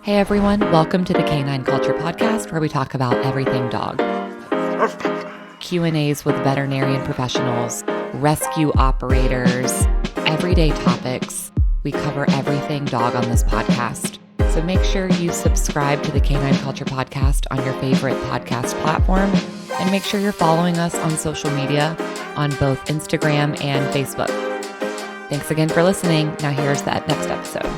Hey everyone, welcome to the Canine Culture Podcast, where we talk about everything dog. Q&As with veterinarian professionals, rescue operators, everyday topics. We cover everything dog on this podcast. So make sure you subscribe to the Canine Culture Podcast on your favorite podcast platform, and make sure you're following us on social media on both Instagram and Facebook. Thanks again for listening. Now here's that next episode.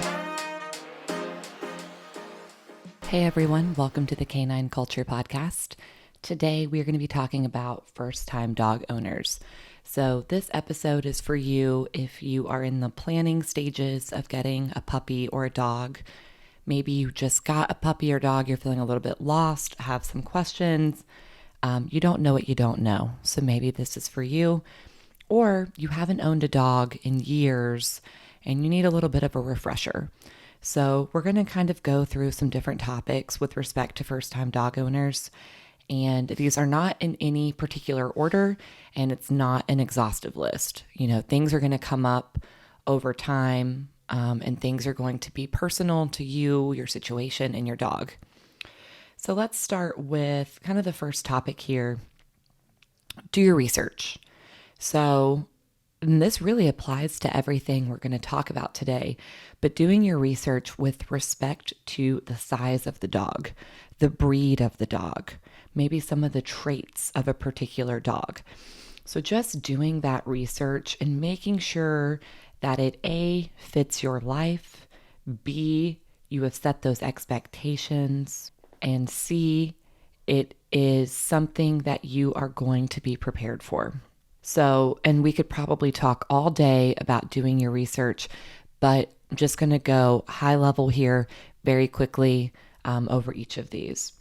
Hey everyone, welcome to the Canine Culture Podcast. Today we're going to be talking about first-time dog owners. So this episode is for you if you are in the planning stages of getting a puppy or a dog. Maybe you just got a puppy or dog, you're feeling a little bit lost, have some questions. You don't know what you don't know. So maybe this is for you. Or you haven't owned a dog in years and you need a little bit of a refresher. So we're going to kind of go through some different topics with respect to first-time dog owners. And these are not in any particular order, and it's not an exhaustive list. You know, things are going to come up over time, and things are going to be personal to you, your situation, and your dog. So let's start with kind of the first topic here. Do your research. And this really applies to everything we're going to talk about today, but doing your research with respect to the size of the dog, the breed of the dog, maybe some of the traits of a particular dog. So just doing that research and making sure that it A, fits your life, B, you have set those expectations, and C, it is something that you are going to be prepared for. So, and we could probably talk all day about doing your research, but I'm just going to go high level here very quickly over each of these.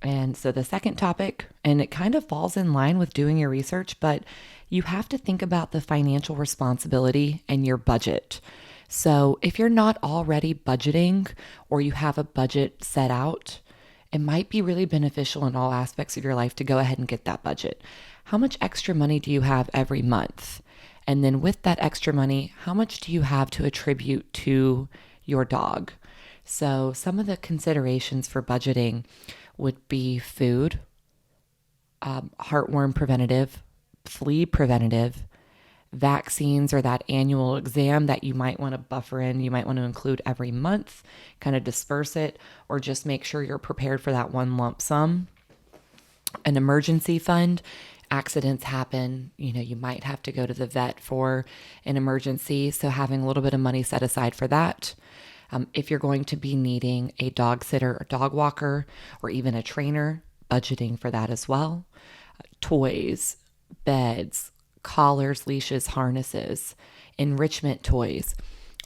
And so the second topic, and it kind of falls in line with doing your research, but you have to think about the financial responsibility and your budget. So if you're not already budgeting or you have a budget set out, it might be really beneficial in all aspects of your life to go ahead and get that budget. How much extra money do you have every month? And then with that extra money, how much do you have to attribute to your dog? So some of the considerations for budgeting would be food, heartworm preventative, flea preventative, vaccines or that annual exam that you might want to buffer in, you might want to include every month, kind of disperse it, or just make sure you're prepared for that one lump sum. An emergency fund. Accidents happen, you might have to go to the vet for an emergency. So having a little bit of money set aside for that. If you're going to be needing a dog sitter or dog walker or even a trainer, budgeting for that as well. Toys, beds, collars, leashes, harnesses, enrichment toys,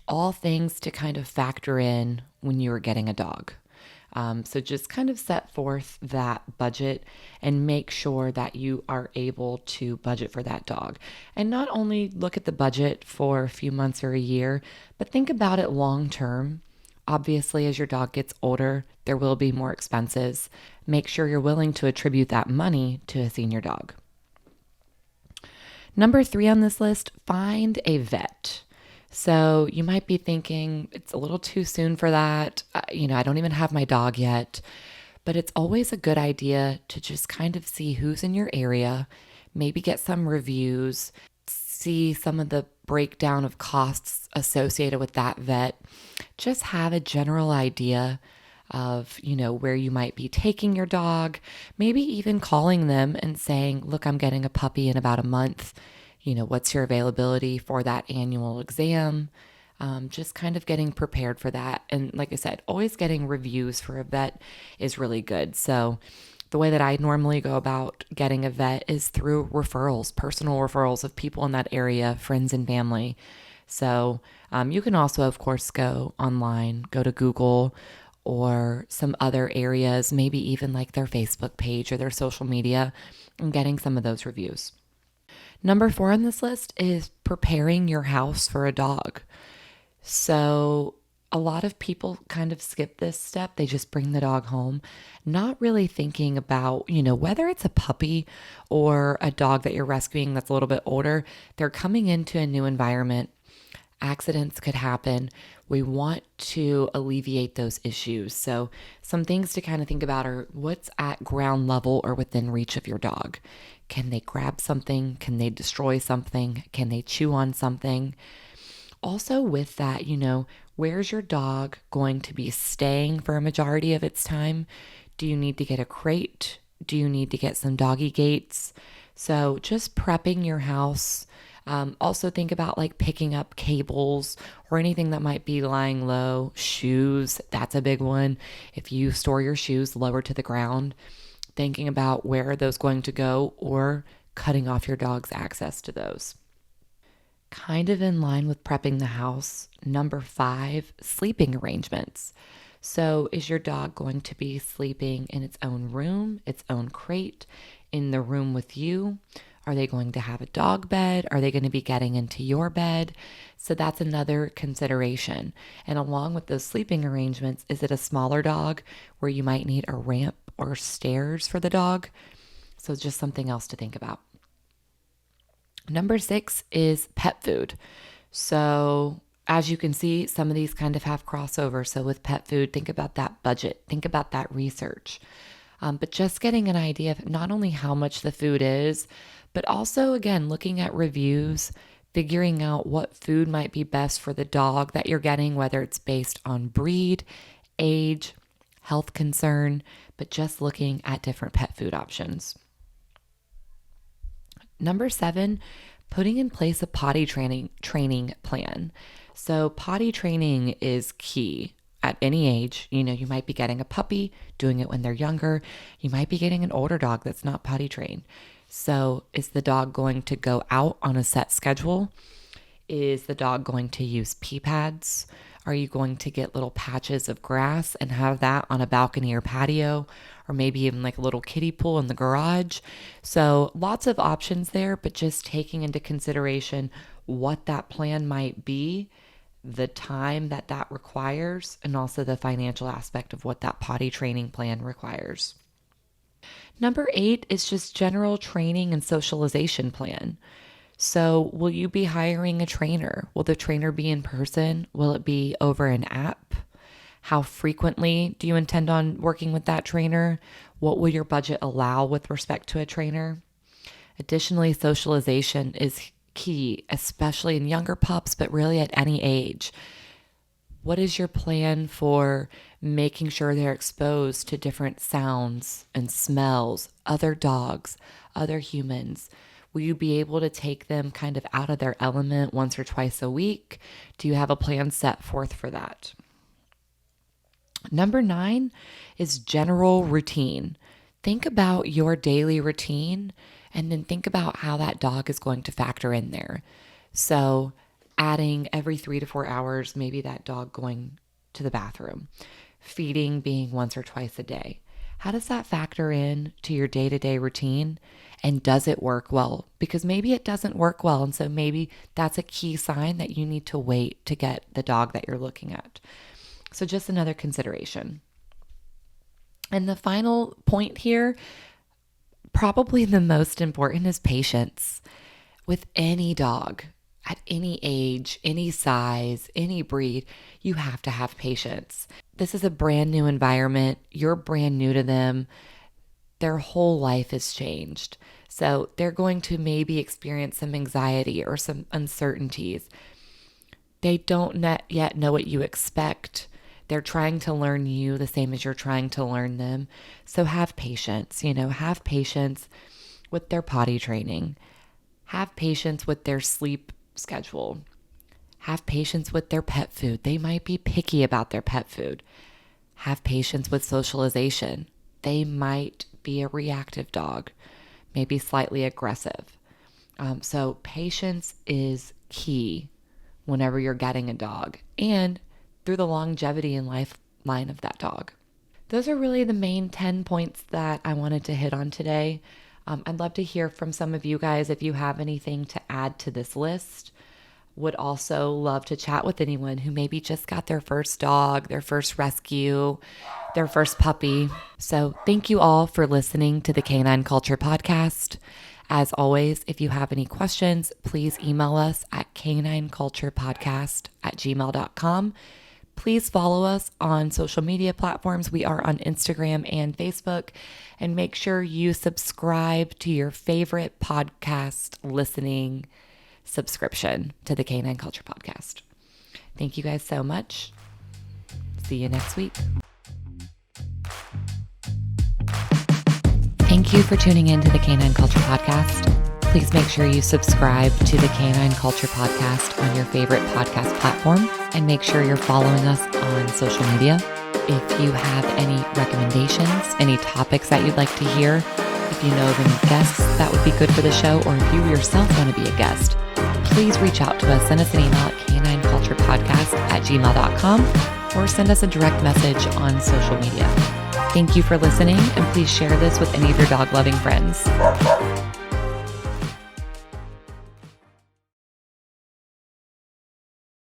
all things to kind of factor in when you are getting a dog. So just kind of set forth that budget and make sure that you are able to budget for that dog. And not only look at the budget for a few months or a year, but think about it long term. Obviously, as your dog gets older, there will be more expenses. Make sure you're willing to attribute that money to a senior dog. Number 3 on this list, find a vet. So you might be thinking it's a little too soon for that. I don't even have my dog yet, but it's always a good idea to just kind of see who's in your area, maybe get some reviews, see some of the breakdown of costs associated with that vet. Just have a general idea of, where you might be taking your dog, maybe even calling them and saying, look, I'm getting a puppy in about a month. What's your availability for that annual exam? Just kind of getting prepared for that. And like I said, always getting reviews for a vet is really good. So the way that I normally go about getting a vet is through referrals, personal referrals of people in that area, friends and family. So you can also, of course, go online, go to Google or some other areas, maybe even like their Facebook page or their social media, and getting some of those reviews. Number 4 on this list is preparing your house for a dog. So a lot of people kind of skip this step. They just bring the dog home, not really thinking about, whether it's a puppy or a dog that you're rescuing that's a little bit older, they're coming into a new environment. Accidents could happen. We want to alleviate those issues. So, some things to kind of think about are what's at ground level or within reach of your dog. Can they grab something? Can they destroy something? Can they chew on something? Also, with that, where's your dog going to be staying for a majority of its time? Do you need to get a crate? Do you need to get some doggy gates? So, just prepping your house. Also, think about like picking up cables or anything that might be lying low. Shoes, that's a big one. If you store your shoes lower to the ground, thinking about where are those going to go or cutting off your dog's access to those. Kind of in line with prepping the house. Number 5, sleeping arrangements. So, is your dog going to be sleeping in its own room, its own crate, in the room with you? Are they going to have a dog bed? Are they going to be getting into your bed? So, that's another consideration. And along with those sleeping arrangements, is it a smaller dog where you might need a ramp or stairs for the dog? So, just something else to think about. Number 6 is pet food. So, as you can see, some of these kind of have crossover. So, with pet food, think about that budget, think about that research. But just getting an idea of not only how much the food is, but also, again, looking at reviews, figuring out what food might be best for the dog that you're getting, whether it's based on breed, age, health concern, but just looking at different pet food options. Number 7, putting in place a potty training plan. So potty training is key at any age. You might be getting a puppy, doing it when they're younger. You might be getting an older dog that's not potty trained. So is the dog going to go out on a set schedule? Is the dog going to use pee pads? Are you going to get little patches of grass and have that on a balcony or patio, or maybe even like a little kiddie pool in the garage? So lots of options there, but just taking into consideration what that plan might be, the time that requires, and also the financial aspect of what that potty training plan requires. Number 8 is just general training and socialization plan. So, will you be hiring a trainer? Will the trainer be in person? Will it be over an app? How frequently do you intend on working with that trainer? What will your budget allow with respect to a trainer? Additionally, socialization is key, especially in younger pups, but really at any age. What is your plan for making sure they're exposed to different sounds and smells, other dogs, other humans? Will you be able to take them kind of out of their element once or twice a week? Do you have a plan set forth for that? Number 9 is general routine. Think about your daily routine and then think about how that dog is going to factor in there. So, adding every 3 to 4 hours, maybe that dog going to the bathroom, feeding being once or twice a day. How does that factor in to your day-to-day routine? And does it work well? Because maybe it doesn't work well. And so maybe that's a key sign that you need to wait to get the dog that you're looking at. So just another consideration. And the final point here, probably the most important, is patience. With any dog, at any age, any size, any breed, you have to have patience. This is a brand new environment. You're brand new to them. Their whole life has changed. So they're going to maybe experience some anxiety or some uncertainties. They don't yet know what you expect. They're trying to learn you the same as you're trying to learn them. So have patience, have patience with their potty training. Have patience with their sleep schedule. Have patience with their pet food. They might be picky about their pet food. Have patience with socialization. They might be a reactive dog, maybe slightly aggressive. So patience is key whenever you're getting a dog and through the longevity and lifeline of that dog. Those are really the main 10 points that I wanted to hit on today. I'd love to hear from some of you guys if you have anything to add to this list. Would also love to chat with anyone who maybe just got their first dog, their first rescue, their first puppy. So thank you all for listening to the Canine Culture Podcast. As always, if you have any questions, please email us at canineculturepodcast@gmail.com. Please follow us on social media platforms. We are on Instagram and Facebook. And make sure you subscribe to your favorite podcast listening subscription to the Canine Culture Podcast. Thank you guys so much. See you next week. Thank you for tuning in to the Canine Culture Podcast. Please make sure you subscribe to the Canine Culture Podcast on your favorite podcast platform, and make sure you're following us on social media. If you have any recommendations, any topics that you'd like to hear, if you know of any guests that would be good for the show, or if you yourself want to be a guest, please reach out to us. Send us an email at canineculturepodcast@gmail.com or send us a direct message on social media. Thank you for listening, and please share this with any of your dog-loving friends.